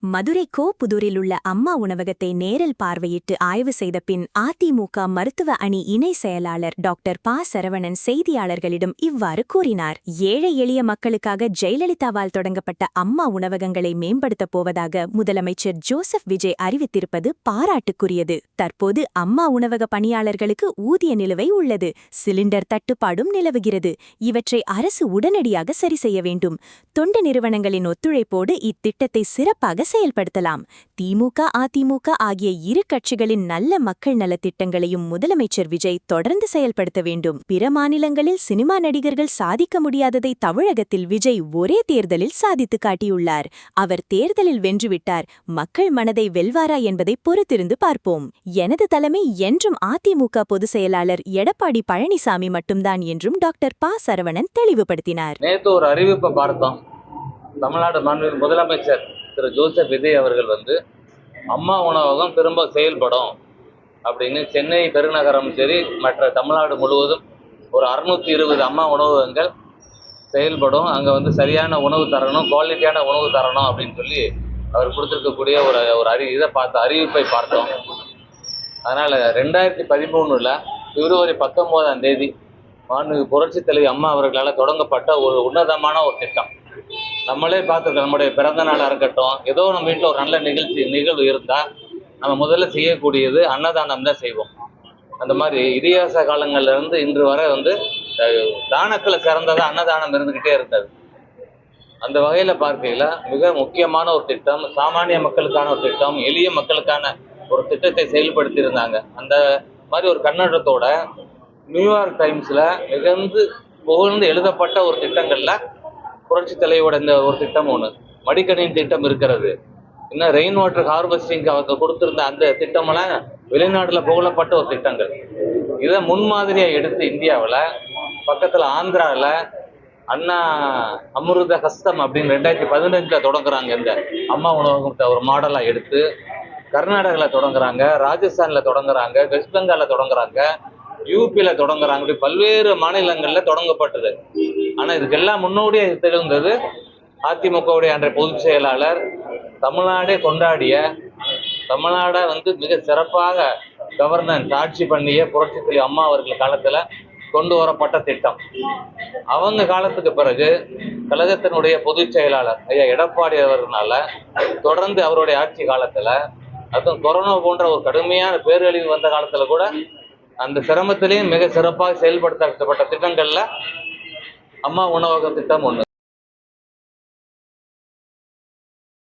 மதுரை கோப்புதூரில் உள்ள அம்மா உணவகத்தை நேரில் பார்வையிட்டு ஆய்வு செய்த பின் அதிமுக மருத்துவ அணி இணை செயலாளர் டாக்டர் ப. சரவணன் செய்தியாளர்களிடம் இவ்வாறு கூறினார். ஏழை எளிய மக்களுக்காக ஜெயலலிதாவால் தொடங்கப்பட்ட அம்மா உணவகங்களை மேம்படுத்தப் போவதாக முதலமைச்சர் ஜோசப் விஜய் அறிவித்திருப்பது பாராட்டுக்குரியது. தற்போது அம்மா உணவக பணியாளர்களுக்கு ஊதிய நிலுவை உள்ளது. சிலிண்டர் தட்டுப்பாடும் நிலவுகிறது. இவற்றை அரசு உடனடியாக சரி செய்ய வேண்டும். தொண்டு நிறுவனங்களின் ஒத்துழைப்போடு இத்திட்டத்தை சிறப்பாக செயல்படுத்தலாம். திமுக அதிமுக ஆகிய இரு கட்சிகளின் நல்ல மக்கள் நலத்திட்டங்களையும் முதலமைச்சர் விஜய் தொடர்ந்து செயல்படுத்த வேண்டும். பிற மாநிலங்களில் சினிமா நடிகர்கள் சாதிக்க முடியாததை தமிழகத்தில் விஜய் ஒரே தேர்தலில் சாதித்து காட்டியுள்ளார். அவர் தேர்தலில் வென்றுவிட்டார். மக்கள் மனதை வெல்வாரா என்பதை பொறுத்திருந்து பார்ப்போம். எனது தலைமை என்றும் அதிமுக பொதுச் செயலாளர் எடப்பாடி பழனிசாமி மட்டும்தான் என்றும் டாக்டர் ப. சரவணன் தெளிவுபடுத்தினார். நேற்று ஒரு அறிவிப்பை பார்த்தோம். தமிழ்நாடு மாநில முதலமைச்சர் திரு ஜோசப் விஜய் அவர்கள் அம்மா உணவகம் திரும்ப செயல்படும் அப்படின்னு சென்னை பெருநகரம் சரி மற்ற தமிழ்நாடு முழுவதும் ஒரு 620 அம்மா உணவகங்கள் செயல்படும். அங்கே சரியான உணவு தரணும், குவாலிட்டியான உணவு தரணும் அப்படின்னு சொல்லி அவர் கொடுத்துருக்கக்கூடிய ஒரு அறிவிப்பை பார்த்தோம். அதனால் 2013 பிப்ரவரி 19 மாண்புமிகு புரட்சித் தலைவி அம்மா அவர்களால் தொடங்கப்பட்ட ஒரு உன்னதமான ஒரு திட்டம். நம்மளே பார்த்துருக்கோம். நம்முடைய பிறந்த நாளாக இருக்கட்டும், ஏதோ நம்ம வீட்டில் ஒரு நல்ல நிகழ்வு இருந்தால் நம்ம முதல்ல செய்யக்கூடியது அன்னதானம் தான் செய்வோம். அந்த மாதிரி இதிகாச காலங்கள்லேருந்து இன்று வரை தானத்தில் சிறந்ததாக அன்னதானம் இருந்துக்கிட்டே இருந்தது. அந்த வகையில் பார்க்கையில் மிக முக்கியமான ஒரு திட்டம், சாமானிய மக்களுக்கான ஒரு திட்டம், எளிய மக்களுக்கான ஒரு திட்டத்தை செயல்படுத்தியிருந்தாங்க. அந்த மாதிரி ஒரு கண்ணோட்டத்தோட நியூயார்க் டைம்ஸில் மிகுந்து புகழ்ந்து எழுதப்பட்ட ஒரு திட்டங்களில் புரட்சி தலைவியோட இந்த ஒரு திட்டம் ஒன்று, மடிக்கணினி திட்டம் இருக்கிறது. இன்னும் ரெயின் வாட்டர் ஹார்வெஸ்டிங்க்கு அவங்க கொடுத்துருந்த அந்த திட்டமெல்லாம் வெளிநாட்டில் புகழப்பட்ட ஒரு திட்டங்கள். இதை முன்மாதிரியாக எடுத்து இந்தியாவில் பக்கத்தில் ஆந்திராவில் அண்ணா அமிர்த ஹஸ்தம் அப்படின்னு 2015 தொடங்குறாங்க. இந்த அம்மா உணவகத்தை ஒரு மாடலாக எடுத்து கர்நாடகாவில் தொடங்குறாங்க, ராஜஸ்தானில் தொடங்குறாங்க, வெஸ்ட் பெங்காலில் தொடங்குறாங்க, யூபியில் தொடங்குறாங்க. இப்படி பல்வேறு மாநிலங்களில் தொடங்கப்பட்டது. ஆனால் இதுக்கெல்லாம் முன்னோடியாக திகழ்ந்தது அதிமுகவுடைய அன்றைய பொதுச் செயலாளர், தமிழ்நாடே கொண்டாடிய, தமிழ்நாடை மிக சிறப்பாக கவர்னன்ஸ் ஆட்சி பண்ணிய புரட்சி தலைவி அம்மா அவர்கள் காலத்தில் கொண்டு வரப்பட்ட திட்டம். அவங்க காலத்துக்கு பிறகு கழகத்தினுடைய பொதுச் செயலாளர் ஐயா எடப்பாடி அவர்களால தொடர்ந்து அவருடைய ஆட்சி காலத்தில், அதுவும் கொரோனா போன்ற ஒரு கடுமையான பேரழிவு வந்த காலத்தில் கூட அந்த சிரமத்திலேயும் மிக சிறப்பாக செயல்படுத்தப்பட்ட திட்டங்கள்ல அம்மா உணவக திட்டம் ஒன்று.